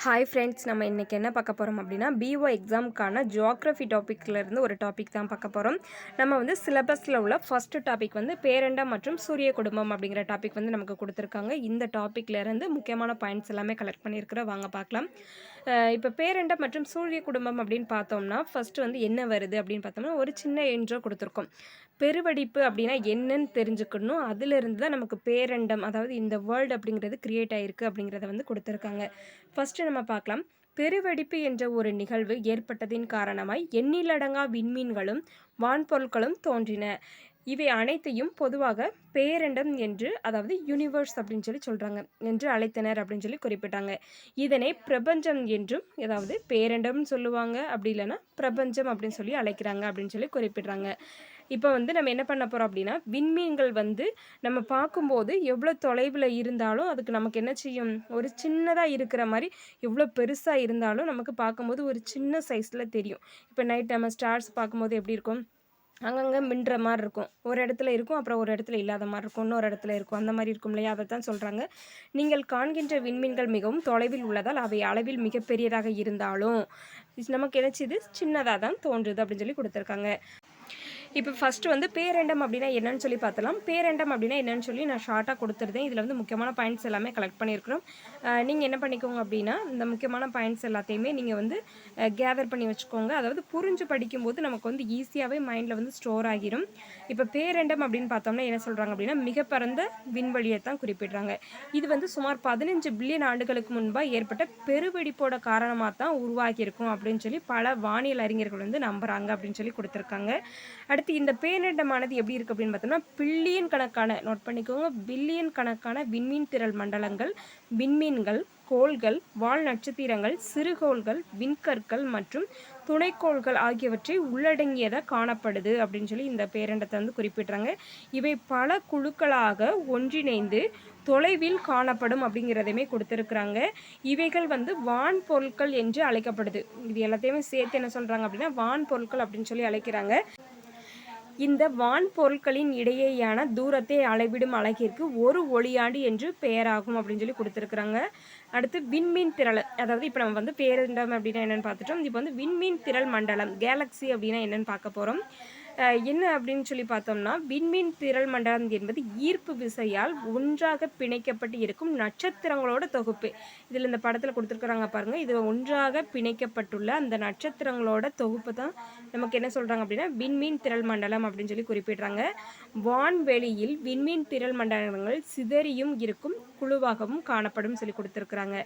Hi friends, நம்ம இன்றைக்கி என்ன பார்க்க போகிறோம் அப்படின்னா பிஓ எக்ஸாமுக்கான ஜியாகிரஃபி டாப்பிக்லேருந்து ஒரு டாபிக் தான் பார்க்க போகிறோம். நம்ம வந்து சிலபஸில் உள்ள ஃபஸ்ட்டு டாபிக் வந்து பேரண்டம் மற்றும் சூரிய குடும்பம் அப்படிங்கிற டாபிக் வந்து நமக்கு கொடுத்துருக்காங்க. இந்த டாப்பிக்லேருந்து முக்கியமான பாயிண்ட்ஸ் எல்லாமே கலெக்ட் பண்ணியிருக்கிறோம், வாங்க பார்க்கலாம். இப்போ பேரண்டம் மற்றும் சூரிய குடும்பம் அப்படின்னு பார்த்தோம்னா ஃபஸ்ட்டு வந்து என்ன வருது அப்படின்னு பார்த்தோம்னா ஒரு சின்ன இன்ட்ரோ கொடுத்துருக்கோம். பெருவெடிப்பு அப்படின்னா என்னன்னு தெரிஞ்சுக்கணும். அதிலிருந்து தான் நமக்கு பேரண்டம், அதாவது இந்த வேர்ல்டு அப்படிங்கிறது கிரியேட் ஆகிருக்கு அப்படிங்கிறத வந்து கொடுத்துருக்காங்க. ஃபஸ்ட்டு நம்ம பார்க்கலாம். பெருவெடிப்பு என்ற ஒரு நிகழ்வு ஏற்பட்டதின் காரணமாய் எண்ணிலடங்கா விண்மீன்களும் வான்பொருட்களும் தோன்றின. இவை அனைத்தையும் பொதுவாக பேரண்டம் என்று, அதாவது யூனிவர்ஸ் அப்படின்னு சொல்கிறாங்க என்று அழைத்தனர் அப்படின்னு சொல்லி குறிப்பிட்டாங்க. இதனை பிரபஞ்சம் என்றும், அதாவது பேரண்டம்னு சொல்லுவாங்க, அப்படி இல்லைன்னா பிரபஞ்சம் அப்படின்னு சொல்லி அழைக்கிறாங்க அப்படின்னு சொல்லி குறிப்பிட்றாங்க. இப்போ வந்து நம்ம என்ன பண்ண போகிறோம் அப்படின்னா, விண்மீன்கள் வந்து நம்ம பார்க்கும்போது எவ்வளோ தொலைவில் இருந்தாலும் அதுக்கு நமக்கு என்ன செய்யும், ஒரு சின்னதாக இருக்கிற மாதிரி, எவ்வளோ பெருசாக இருந்தாலும் நமக்கு பார்க்கும்போது ஒரு சின்ன சைஸில் தெரியும். இப்போ நைட் நம்ம ஸ்டார்ஸ் பார்க்கும்போது எப்படி இருக்கும், அங்கங்கே மின்ற மாதிரி இருக்கும், ஒரு இடத்துல இருக்கும், அப்புறம் ஒரு இடத்துல இல்லாத மாதிரி இருக்கும், இன்னொரு இடத்துல இருக்கும், அந்த மாதிரி இருக்கும் இல்லையா? அதை தான் சொல்கிறாங்க. நீங்கள் காண்கின்ற விண்மீன்கள் மிகவும் தொலைவில் உள்ளதால் அவை அளவில் மிகப்பெரியதாக இருந்தாலும் நமக்கு என்னச்சிது, சின்னதாக தான் தோன்றுது அப்படின்னு சொல்லி கொடுத்துருக்காங்க. இப்போ ஃபஸ்ட்டு வந்து பேரண்டம் அப்படின்னா என்னன்னு சொல்லி பார்த்தலாம். பேரண்டம் அப்படின்னா என்னன்னு சொல்லி நான் ஷார்ட்டாக கொடுத்துருந்தேன். இதில் வந்து முக்கியமான பாயிண்ட்ஸ் எல்லாமே கலெக்ட் பண்ணியிருக்கிறோம். நீங்கள் என்ன பண்ணிக்கோங்க அப்படின்னா, இந்த முக்கியமான பாயிண்ட்ஸ் எல்லாத்தையுமே நீங்கள் வந்து கேதர் பண்ணி வச்சுக்கோங்க. அதாவது புரிஞ்சு படிக்கும்போது நமக்கு வந்து ஈஸியாகவே மைண்டில் வந்து ஸ்டோர் ஆகிரும். இப்போ பேரண்டம் அப்படின்னு பார்த்தோம்னா என்ன சொல்கிறாங்க அப்படின்னா, மிக பரந்த விண்வெளியை தான் குறிப்பிடுறாங்க. இது வந்து சுமார் 15 பில்லியன் ஆண்டுகளுக்கு முன்பாக ஏற்பட்ட பெருவெடிப்போட காரணமாக தான் உருவாகியிருக்கும் அப்படின்னு சொல்லி பல வானியல் அறிஞர்கள் வந்து நம்புகிறாங்க அப்படின்னு சொல்லி கொடுத்துருக்காங்க. அடுத்து இந்த பேரண்டமானது எப்படி இருக்குது அப்படின்னு பார்த்தோம்னா, பில்லியன் கணக்கான, நோட் பண்ணிக்கோங்க, பில்லியன் கணக்கான விண்மீன் திரள் மண்டலங்கள், விண்மீன்கள், கோள்கள், வால் நட்சத்திரங்கள், சிறுகோள்கள், விண்கற்கள் மற்றும் துணைக்கோள்கள் ஆகியவற்றை உள்ளடங்கியதாக காணப்படுது அப்படின்னு சொல்லி இந்த பேரண்டத்தை வந்து குறிப்பிட்றாங்க. இவை பல குழுக்களாக ஒன்றிணைந்து தொலைவில் காணப்படும் அப்படிங்கிறதையுமே கொடுத்துருக்குறாங்க. இவைகள் வந்து வான் பொருட்கள் என்று அழைக்கப்படுது. இது எல்லாத்தையுமே சேர்த்து என்ன சொல்கிறாங்க அப்படின்னா, வான் பொருட்கள் அப்படின்னு சொல்லி அழைக்கிறாங்க. இந்த வான் பொருட்களின் இடையேயான தூரத்தை அளவிடும் அலகிற்கு ஒரு ஒளியாண்டு என்று பெயராகும் அப்படின்னு சொல்லி கொடுத்துருக்குறாங்க. அடுத்து விண்மீன் திரள், அதாவது இப்போ நம்ம வந்து பேரண்டம் அப்படின்னா என்னென்னு பார்த்துட்டோம். இப்போ வந்து விண்மீன் திரள் மண்டலம், கேலக்ஸி அப்படின்னா என்னென்னு பார்க்க போகிறோம். என்ன அப்படின்னு சொல்லி பார்த்தோம்னா, விண்மீன் திரள் மண்டலம் என்பது ஈர்ப்பு விசையால் ஒன்றாக பிணைக்கப்பட்டு இருக்கும் நட்சத்திரங்களோட தொகுப்பு. இதில் இந்த படத்தில் கொடுத்துருக்குறாங்க பாருங்கள், இது ஒன்றாக பிணைக்கப்பட்டுள்ள அந்த நட்சத்திரங்களோட தொகுப்பு தான் நமக்கு என்ன சொல்கிறாங்க அப்படின்னா விண்மீன் திரள் மண்டலம் அப்படின்னு சொல்லி குறிப்பிடுறாங்க. வான்வெளியில் விண்மீன் திரள் மண்டலங்கள் சிதறியும் இருக்கும் குழுவாகவும் காணப்படும் சொல்லி கொடுத்துருக்குறாங்க.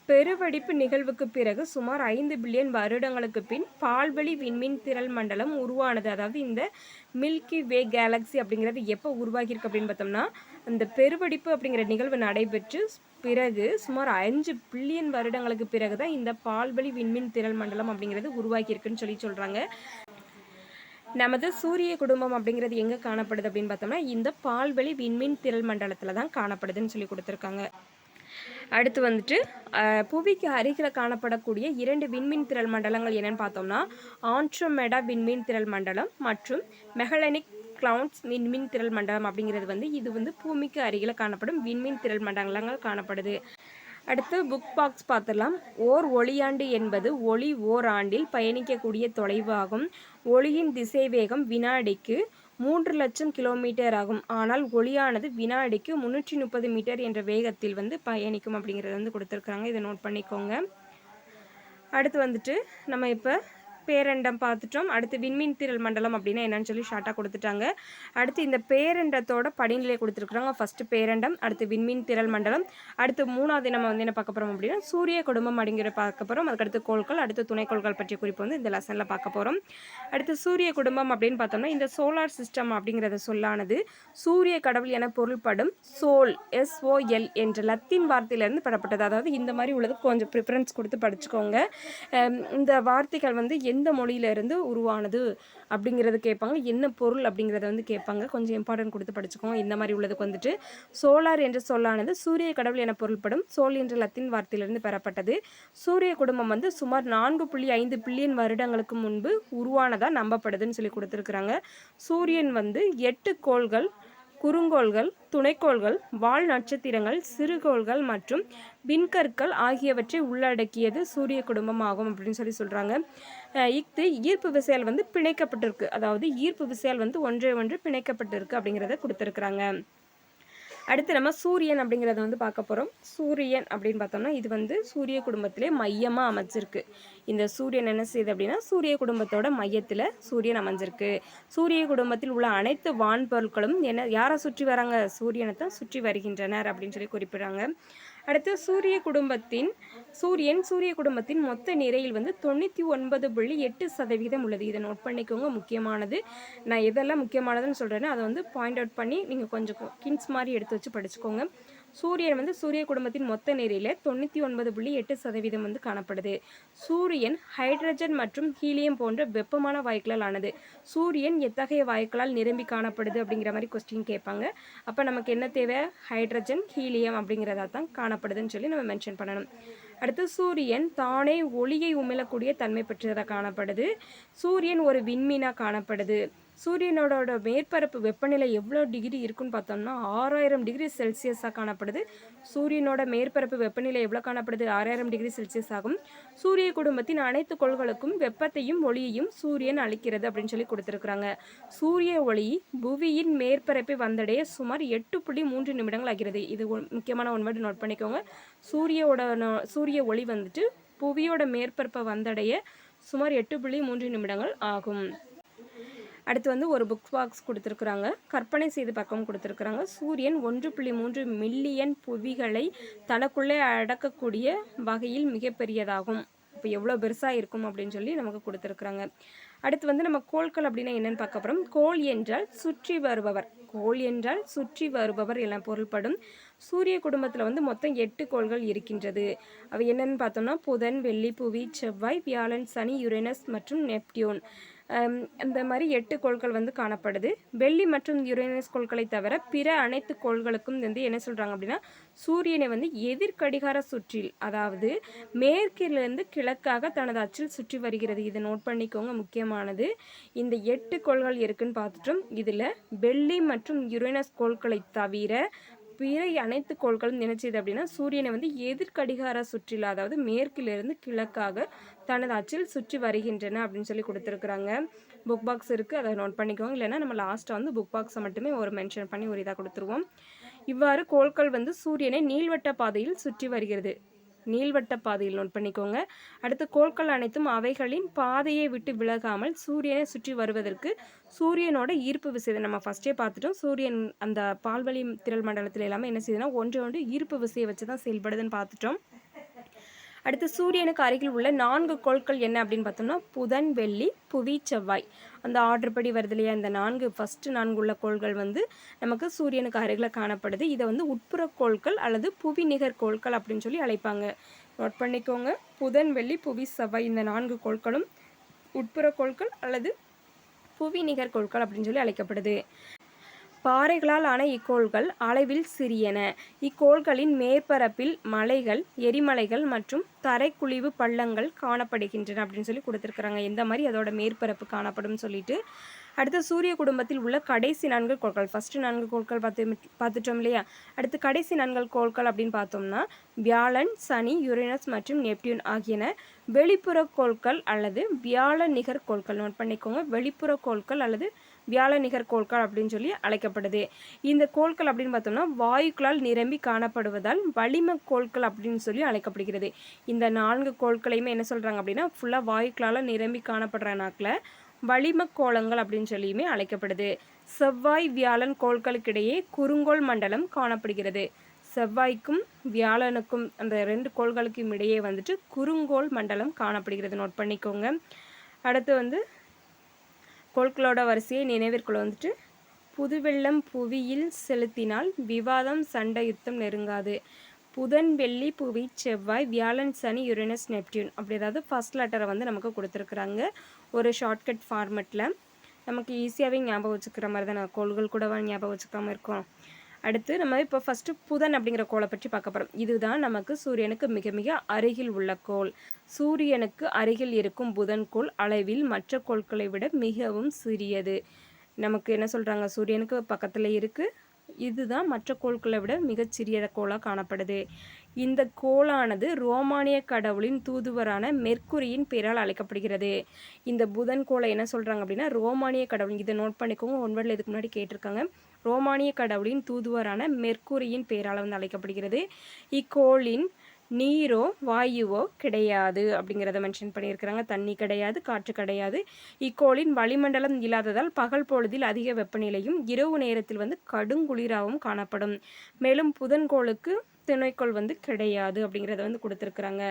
பெருவெடிப்பு நிகழ்வுக்கு பிறகு சுமார் 5 பில்லியன் வருடங்களுக்கு பின் பால்வெளி விண்மீன் திரள் மண்டலம் உருவானது. அதாவது இந்த மில்கி வே கேலக்ஸி அப்படிங்கிறது எப்போ உருவாகியிருக்கு அப்படின்னு பார்த்தோம்னா, இந்த பெருவெடிப்பு அப்படிங்கிற நிகழ்வு நடைபெற்று பிறகு சுமார் 5 பில்லியன் வருடங்களுக்கு பிறகு தான் இந்த பால்வெளி விண்மீன் திரள் மண்டலம் அப்படிங்கிறது உருவாகியிருக்குன்னு சொல்கிறாங்க. நமது சூரிய குடும்பம் அப்படிங்கிறது எங்கே காணப்படுது அப்படின்னு பார்த்தோம்னா, இந்த பால்வெளி விண்மீன் திரள் மண்டலத்தில் தான் காணப்படுதுன்னு சொல்லி கொடுத்துருக்காங்க. அடுத்து வந்துட்டு புவிக்கு அருகில் காணப்படக்கூடிய 2 விண்மீன் திரள் மண்டலங்கள் என்னென்னு பார்த்தோம்னா, ஆண்ட்ரோமெடா விண்மீன் திரள் மண்டலம் மற்றும் மெகலனிக் கிளவுட்ஸ் விண்மீன் திரள் மண்டலம் அப்படிங்கிறது வந்து இது வந்து பூமிக்கு அருகில் காணப்படும் விண்மீன் திரள் மண்டலங்கள் காணப்படுது. அடுத்து புக் பாக்ஸ் பார்த்துடலாம். ஓர் ஒளியாண்டு என்பது ஒளி ஓர் ஆண்டில் பயணிக்கக்கூடிய தொலைவு ஆகும். ஒளியின் திசைவேகம் வினாடிக்கு 3 லட்சம் கிலோமீட்டர் ஆகும். ஆனால் ஒளியானது வினாடிக்கு 330 மீட்டர் என்ற வேகத்தில் வந்து பயணிக்கும் அப்படிங்கிறது வந்து கொடுத்துருக்குறாங்க. இதை நோட் பண்ணிக்கோங்க. அடுத்து வந்துட்டு நம்ம இப்போ பேரண்டம் பார்த்துட்டோம். அடுத்து விண்மீன் திரள் மண்டலம் அப்படின்னா என்னன்னு சொல்லி ஷார்ட்டாக கொடுத்துட்டாங்க. அடுத்து இந்த பேரண்டத்தோட படிநிலை கொடுத்துருக்குறாங்க. ஃபஸ்ட்டு பேரண்டம், அடுத்து விண்மீன் திரள் மண்டலம், அடுத்து மூணாவது நம்ம வந்து என்ன பார்க்க போகிறோம் அப்படின்னா சூரிய குடும்பம் அப்படிங்கிற பார்க்க போகிறோம். அதுக்கடுத்து கோள்கள், அடுத்து துணைக்கோள்கள் பற்றிய குறிப்பு வந்து இந்த லெசனில் பார்க்க போகிறோம். அடுத்து சூரிய குடும்பம் அப்படின்னு பார்த்தோம்னா, இந்த சோலார் சிஸ்டம் அப்படிங்கிறத சொல்லானது சூரிய கடவுள் என பொருள்படும் சோல், SOL என்ற லத்தீன் வார்த்தையிலேருந்து பெறப்பட்டது. அதாவது இந்த மாதிரி உள்ளது கொஞ்சம் ப்ரிஃபரன்ஸ் கொடுத்து படிச்சுக்கோங்க. இந்த வார்த்தைகள் வந்து எந்த மொழியிலிருந்து உருவானது அப்படிங்கிறது கேட்பாங்க, என்ன பொருள் அப்படிங்கிறத வந்து கேட்பாங்க. கொஞ்சம் இம்பார்ட்டன்ட் கொடுத்து படிச்சுக்கோங்க. இந்த மாதிரி உள்ளதுக்கு வந்துட்டு சோலார் என்ற சொல்லானது சூரிய கடவுள் என பொருள்படும் சோல் என்ற லத்தீன் வார்த்தையிலிருந்து பெறப்பட்டது. சூரிய குடும்பம் வந்து சுமார் 4.5 பில்லியன் வருடங்களுக்கு முன்பு உருவானதாக நம்பப்படுதுன்னு சொல்லி கொடுத்துருக்குறாங்க. சூரியன் வந்து 8 குறுங்கோள்கள், துணைக்கோள்கள், வால் நட்சத்திரங்கள், சிறுகோள்கள் மற்றும் விண்கற்கள் ஆகியவற்றை உள்ளடக்கியது சூரிய குடும்பம் ஆகும் அப்படின்னு சொல்கிறாங்க. இது ஈர்ப்பு விசையால் வந்து பிணைக்கப்பட்டிருக்கு, அதாவது ஈர்ப்பு விசையால் வந்து ஒன்றை ஒன்று பிணைக்கப்பட்டிருக்கு அப்படிங்கிறத கொடுத்துருக்குறாங்க. அடுத்து நம்ம சூரியன் அப்படிங்கிறத வந்து பார்க்க போகிறோம். சூரியன் அப்படின்னு பார்த்தோம்னா இது வந்து சூரிய குடும்பத்திலே மையமாக அமைஞ்சிருக்கு. இந்த சூரியன் என்ன செய்யுது அப்படின்னா சூரிய குடும்பத்தோட மையத்தில் சூரியன் அமைஞ்சிருக்கு. சூரிய குடும்பத்தில் உள்ள அனைத்து வான்பொருட்களும் யாரை சுற்றி வராங்க? சூரியனை தான் சுற்றி வருகின்றனர் அப்படின்னு சொல்லி குறிப்பிடுறாங்க. அடுத்து சூரிய குடும்பத்தின் மொத்த நிறையில் வந்து 99.8% உள்ளது. இதை நோட் பண்ணிக்கோங்க, முக்கியமானது. நான் எதெல்லாம் முக்கியமானதுன்னு சொல்கிறேன்னா அதை வந்து பாயிண்ட் அவுட் பண்ணி நீங்கள் கொஞ்சம் கின்ஸ் மாதிரி எடுத்து வச்சு படிச்சுக்கோங்க. சூரியன் வந்து சூரிய குடும்பத்தின் மொத்த நிறையில் 99.8% வந்து காணப்படுது. சூரியன் ஹைட்ரஜன் மற்றும் ஹீலியம் போன்ற வெப்பமான வாயுக்களால் ஆனது. சூரியன் எத்தகைய வாயுக்களால் நிரம்பி காணப்படுது அப்படிங்கிற மாதிரி கொஸ்டின் கேட்பாங்க. அப்போ நமக்கு என்ன தேவை? ஹைட்ரஜன், ஹீலியம் அப்படிங்கிறதா தான் காணப்படுதுன்னு சொல்லி நம்ம மென்ஷன் பண்ணணும். அடுத்து சூரியன் தானே ஒளியை உமிழக்கூடிய தன்மை பெற்றதாக காணப்படுது. சூரியன் ஒரு விண்மீனாக காணப்படுது. சூரியனோட மேற்பரப்பு வெப்பநிலை எவ்வளோ டிகிரி இருக்குன்னு பார்த்தோம்னா 6000 டிகிரி செல்சியஸாக காணப்படுது. சூரியனோட மேற்பரப்பு வெப்பநிலை எவ்வளோ காணப்படுது? 6000 டிகிரி செல்சியஸ் ஆகும். சூரிய குடும்பத்தின் அனைத்து கோள்களுக்கும் வெப்பத்தையும் ஒளியையும் சூரியன் அளிக்கிறது அப்படின்னு சொல்லி கொடுத்துருக்குறாங்க. சூரிய ஒளி புவியின் மேற்பரப்பை வந்தடைய சுமார் 8.3 நிமிடங்கள் ஆகிறது. இது முக்கியமான ஒன்று நோட் பண்ணிக்கோங்க. சூரிய ஒளி வந்துட்டு புவியோட மேற்பரப்பை வந்தடைய சுமார் 8.3 நிமிடங்கள் ஆகும். அடுத்து வந்து ஒரு புக் பாக்ஸ் கொடுத்துருக்குறாங்க, கற்பனை செய்து பக்கம் கொடுத்துருக்குறாங்க. சூரியன் 1.3 மில்லியன் புவிகளை தனக்குள்ளே அடக்கக்கூடிய வகையில் மிகப்பெரியதாகும். இப்போ எவ்வளோ பெருசாக இருக்கும் அப்படின்னு சொல்லி நமக்கு கொடுத்துருக்குறாங்க. அடுத்து வந்து நம்ம கோள்கள் அப்படின்னா என்னென்னு பார்க்க போகிறோம். கோள் என்றால் சுற்றி வருபவர் எல்லாம் பொருள்படும். சூரிய குடும்பத்தில் வந்து மொத்தம் 8 கோள்கள் இருக்கின்றது. அவை என்னென்னு பார்த்தோம்னா புதன், வெள்ளி, புவி, செவ்வாய், வியாழன், சனி, யுரேனஸ் மற்றும் நெப்டியூன். இந்த மாதிரி 8 கோள்கள் வந்து காணப்படுது. வெள்ளி மற்றும் யுரேனஸ் கோள்களை தவிர பிற அனைத்து கோள்களுக்கும் வந்து என்ன சொல்கிறாங்க அப்படின்னா சூரியனை வந்து எதிர்கடிகார சுற்றில், அதாவது மேற்கிலிருந்து கிழக்காக தனது அச்சில் சுற்றி வருகிறது. இதை நோட் பண்ணிக்கோங்க, முக்கியமானது. இந்த 8 கோள்கள் இருக்குன்னு பார்த்துட்டோம். இதில் வெள்ளி மற்றும் யுரேனஸ் கோள்களை தவிர பிற அனைத்து கோள்களும் என்ன செய்யுது அப்படின்னா சூரியனை வந்து எதிர்கடிகார சுற்றில், அதாவது மேற்கிலிருந்து கிழக்காக தனது அச்சில் சுற்றி வருகின்றன அப்படின்னு சொல்லி கொடுத்துருக்குறாங்க. புக் பாக்ஸ் இருக்குது, அதை நோட் பண்ணிக்கோங்க. இல்லைன்னா நம்ம லாஸ்ட்டாக வந்து புக் பாக்ஸை மட்டுமே ஒரு மென்ஷன் பண்ணி ஒரு இதாக கொடுத்துருவோம். இவ்வாறு கோள்கள் வந்து சூரியனை நீள்வட்ட பாதையில் சுற்றி வருகிறது. நீள்வட்ட பாதையில் நோட் பண்ணிக்கோங்க. அடுத்து கோள்கள் அனைத்தும் அவைகளின் பாதையை விட்டு விலகாமல் சூரியனை சுற்றி வருவதற்கு சூரியனோட ஈர்ப்பு விசை நம்ம ஃபஸ்ட்டே பார்த்துட்டோம். சூரியன் அந்த பால்வழி திரள் மண்டலத்தில் எல்லாமே என்ன செய்யுதுன்னா ஒன்று ஈர்ப்பு விசையை வச்சு தான் செயல்படுதுன்னு பார்த்துட்டோம். அடுத்து சூரியனுக்கு அருகில் உள்ள 4 கோள்கள் என்ன அப்படின்னு பார்த்தோம்னா புதன், வெள்ளி, புவி, செவ்வாய். அந்த ஆர்டர் படி வருது இல்லையா, இந்த ஃபஸ்ட்டு 4 உள்ள கோள்கள் வந்து நமக்கு சூரியனுக்கு அருகில் காணப்படுது. இதை வந்து உட்புற கோள்கள் அல்லது புவி நிகர் கோள்கள் அப்படின்னு சொல்லி அழைப்பாங்க. நோட் பண்ணிக்கோங்க, புதன், வெள்ளி, புவி, செவ்வாய் இந்த 4 கோள்களும் உட்புற கோள்கள் அல்லது புவி நிகர் கோள்கள் அப்படின்னு சொல்லி அழைக்கப்படுது. பாறைகளால் ஆன இக்கோள்கள் அளவில் சிறியன. இக்கோள்களின் மேற்பரப்பில் மலைகள், எரிமலைகள் மற்றும் தரைக்குழிவு பள்ளங்கள் காணப்படுகின்றன அப்படின்னு சொல்லி கொடுத்துருக்குறாங்க. எந்த மாதிரி அதோட மேற்பரப்பு காணப்படும் சொல்லிட்டு. அடுத்து சூரிய குடும்பத்தில் உள்ள கடைசி 4 கோள்கள், ஃபஸ்ட்டு 4 கோள்கள் பார்த்துட்டோம் இல்லையா. அடுத்து கடைசி 4 கோள்கள் அப்படின்னு பார்த்தோம்னா வியாழன், சனி, யுரேனஸ் மற்றும் நெப்டியூன் ஆகியன வெளிப்புற கோள்கள் அல்லது வியாழ நிகர் கோள்கள். நோட் பண்ணிக்கோங்க, வெளிப்புற கோள்கள் அல்லது வியாழ நிகர் கோள்கள் அப்படின்னு சொல்லி அழைக்கப்படுது. இந்த கோள்கள் அப்படின்னு பார்த்தோம்னா வாயுக்களால் நிரம்பி காணப்படுவதால் வளிம கோள்கள் அப்படின்னு சொல்லி அழைக்கப்படுகிறது. இந்த 4 கோள்களையுமே என்ன சொல்கிறாங்க அப்படின்னா ஃபுல்லாக வாயுக்களால் நிரம்பி காணப்படுற நாட்களில் வளிம கோளங்கள் அப்படின்னு சொல்லியுமே அழைக்கப்படுது. செவ்வாய், வியாழன் கோள்களுக்கிடையே குறுங்கோள் மண்டலம் காணப்படுகிறது. செவ்வாய்க்கும் வியாழனுக்கும் அந்த 2 கோள்களுக்கும் இடையே வந்துட்டு குறுங்கோள் மண்டலம் காணப்படுகிறது. நோட் பண்ணிக்கோங்க. அடுத்து வந்து கோள்களோட வரிசையை நினைவிற்குள்ள வந்துட்டு புதுவெள்ளம் புவியில் செலுத்தினால் விவாதம், சண்டை, யுத்தம் நெருங்காது. புதன், வெள்ளி, புவி, செவ்வாய், வியாழன், சனி, யுரேனஸ், நெப்டியூன் அப்படி ஏதாவது ஃபஸ்ட் லெட்டரை வந்து நமக்கு கொடுத்துருக்குறாங்க ஒரு ஷார்ட்கட் ஃபார்மெட்டில். நமக்கு ஈஸியாகவே ஞாபகம் வச்சுக்கிற மாதிரி தான் நான் கோள்கள் கூட ஞாபகம் வச்சுக்காமல் இருக்கோம். அடுத்து நம்ம இப்போ ஃபஸ்ட்டு புதன் அப்படிங்கிற கோளை பற்றி பார்க்க போகிறோம். இதுதான் நமக்கு சூரியனுக்கு மிக மிக அருகில் உள்ள கோள். சூரியனுக்கு அருகில் இருக்கும் புதன் கோள் அளவில் மற்ற கோள்களை விட மிகவும் சிறியது. நமக்கு என்ன சொல்கிறாங்க, சூரியனுக்கு பக்கத்தில் இருக்குது, இதுதான் மற்ற கோள்களை விட மிகச்சிறிய கோளாக காணப்படுது. இந்த கோளானது ரோமானிய கடவுளின் தூதுவரான மெர்க்குரியின் பெயரால் அழைக்கப்படுகிறது. இந்த புதன் கோளை என்ன சொல்கிறாங்க அப்படின்னா ரோமானிய கடவுள், இதை நோட் பண்ணிக்கோங்க, ஒன்வர்டில் இதுக்கு முன்னாடி கேட்டிருக்காங்க. ரோமானிய கடவுளின் தூதுவரான மெர்க்குரியின் பெயரால் வந்து அழைக்கப்படுகிறது. இக்கோளின் நீரோ வாயுவோ கிடையாது அப்படிங்கிறத மென்ஷன் பண்ணியிருக்கிறாங்க. தண்ணி கிடையாது, காற்று கிடையாது. இக்கோளின் வளிமண்டலம் இல்லாததால் பகல் பொழுதில் அதிக வெப்பநிலையும் இரவு நேரத்தில் வந்து கடுங்குளிராகவும் காணப்படும். மேலும் புதன்கோளுக்கு துணைக்கோள் வந்து கிடையாது அப்படிங்கிறத வந்து கொடுத்துருக்குறாங்க.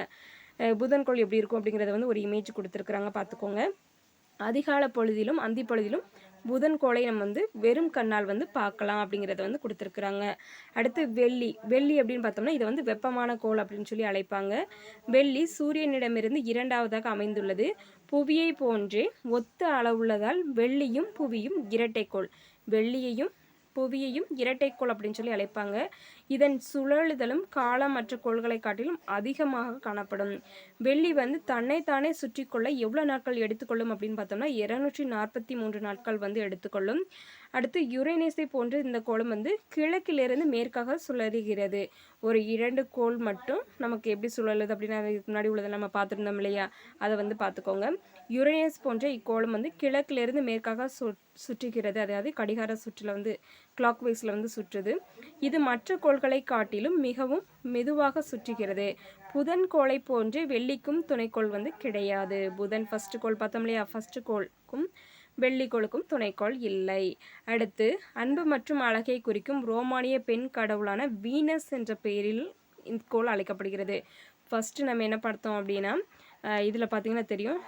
புதன்கோள் எப்படி இருக்கும் அப்படிங்கிறத வந்து ஒரு இமேஜ் கொடுத்துருக்குறாங்க, பார்த்துக்கோங்க. அதிகால பொழுதிலும் அந்தி பொழுதிலும் புதன் கோளை நம்ம வந்து வெறும் கண்ணால் வந்து பார்க்கலாம் அப்படிங்கிறத வந்து கொடுத்துருக்குறாங்க. அடுத்து வெள்ளி அப்படின்னு பார்த்தோம்னா இதை வந்து வெப்பமான கோள் அப்படின்னு சொல்லி அழைப்பாங்க. வெள்ளி சூரியனிடமிருந்து இரண்டாவதாக அமைந்துள்ளது. புவியை போன்றே ஒத்த அளவுள்ளதால் வெள்ளியும் புவியும் இரட்டைக்கோள். வெள்ளியையும் புவியையும் இரட்டைக்கோள் அப்படின்னு சொல்லி அழைப்பாங்க. இதன் சுழலுதலும் காலம் மற்ற கோள்களை காட்டிலும் அதிகமாக காணப்படும். வெள்ளி வந்து தன்னைத்தானே சுற்றி கொள்ள எவ்வளோ நாட்கள் எடுத்துக்கொள்ளும் அப்படின்னு பார்த்தோம்னா 243 நாட்கள் வந்து எடுத்துக்கொள்ளும். அடுத்து யுரேனஸை போன்று இந்த கோளம் வந்து கிழக்கிலிருந்து மேற்காக சுழறுகிறது. ஒரு 2 கோள் மட்டும் நமக்கு எப்படி சுழலுது அப்படின்னு அதுக்கு முன்னாடி உள்ளதை நம்ம பார்த்துருந்தோம் இல்லையா, அதை வந்து பார்த்துக்கோங்க. யுரேனஸ் போன்ற இக்கோளம் வந்து கிழக்கிலிருந்து மேற்காக சுற்றுகிறது. அதாவது கடிகார சுற்றில் வந்து கிளாக் வைஸில் வந்து சுற்றுது. இது மற்ற கோள்களை காட்டிலும் மிகவும் மெதுவாக சுற்றுகிறது. புதன் கோளை போன்று வெள்ளிக்கும் துணைக்கோள் வந்து கிடையாது. புதன் ஃபர்ஸ்ட் கோள் பார்த்தோம் இல்லையா, ஃபர்ஸ்ட் கோளுக்கும் வெள்ளிக்கோளுக்கும் துணைக்கோள் இல்லை. அடுத்து அன்பு மற்றும் அழகை குறிக்கும் ரோமானிய பெண் கடவுளான வீனஸ் என்ற பெயரில் இந்த கோள் அழைக்கப்படுகிறது. ஃபர்ஸ்ட் நம்ம என்ன பார்த்தோம் அப்படின்னா இதில் பார்த்தீங்கன்னா தெரியும்,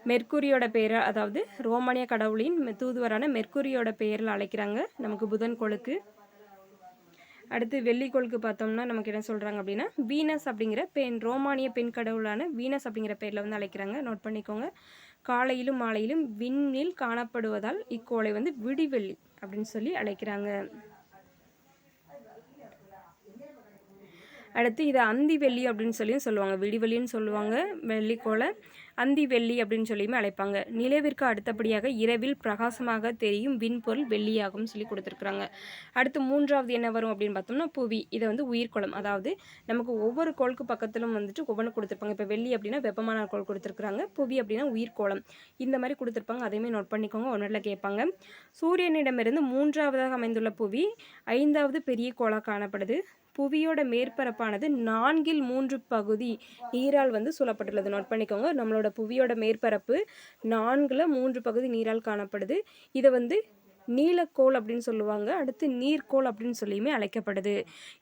மெர்க்குரியோட பெயர், அதாவது ரோமானிய கடவுளின் தூதுவரான மெர்க்குரியோட பெயரில் அழைக்கிறாங்க நமக்கு புதன் கோளுக்கு. அடுத்து வெள்ளிக்கோளுக்கு பார்த்தோம்னா நமக்கு என்ன சொல்கிறாங்க அப்படின்னா வீனஸ் அப்படிங்கிற ரோமானிய பெண் கடவுளான வீனஸ் அப்படிங்கிற பெயரில் வந்து அழைக்கிறாங்க. நோட் பண்ணிக்கோங்க. காலையிலும் மாலையிலும் விண்ணில் காணப்படுவதால் இக்கோளை வந்து விடிவெள்ளி அப்படின்னு சொல்லி அழைக்கிறாங்க. அடுத்து இதை அந்தி வெள்ளி அப்படின்னு சொல்லியும் சொல்லுவாங்க. விடிவெள்ளின்னு சொல்லுவாங்க வெள்ளிக்கோளை. அந்தி வெள்ளி அப்படின்னு சொல்லியுமே அழைப்பாங்க. நிலவிற்கு அடுத்தபடியாக இரவில் பிரகாசமாக தெரியும் விண்பொருள் வெள்ளியாகவும் சொல்லி கொடுத்துருக்குறாங்க. அடுத்து மூன்றாவது என்ன வரும் அப்படின்னு பார்த்தோம்னா புவி. இதை வந்து உயிர்கோளம், அதாவது நமக்கு ஒவ்வொரு கோளுக்கு பக்கத்திலும் வந்துட்டு ஒவ்வொன்று கொடுத்துருப்பாங்க. இப்போ வெள்ளி அப்படின்னா வெப்பமான கோள் கொடுத்துருக்குறாங்க, புவி அப்படின்னா உயிர்கோளம், இந்த மாதிரி கொடுத்துருப்பாங்க. அதையுமே நோட் பண்ணிக்கோங்க, ஒன்றில் கேட்பாங்க. சூரியனிடமிருந்து மூன்றாவதாக அமைந்துள்ள புவி 5வது பெரிய கோளாக காணப்படுது. புவியோட மேற்பரப்பானது 4/3 பகுதி நீரால் வந்து சூழப்பட்டுள்ளது. நோட் பண்ணிக்கோங்க, நம்மளோட புவியோட மேற்பரப்பு 4/3 பகுதி நீரால் காணப்படுது. இதை வந்து நீலக்கோள் அப்படின்னு சொல்லுவாங்க. அடுத்து நீர்க்கோள் அப்படின்னு சொல்லியுமே அழைக்கப்படுது.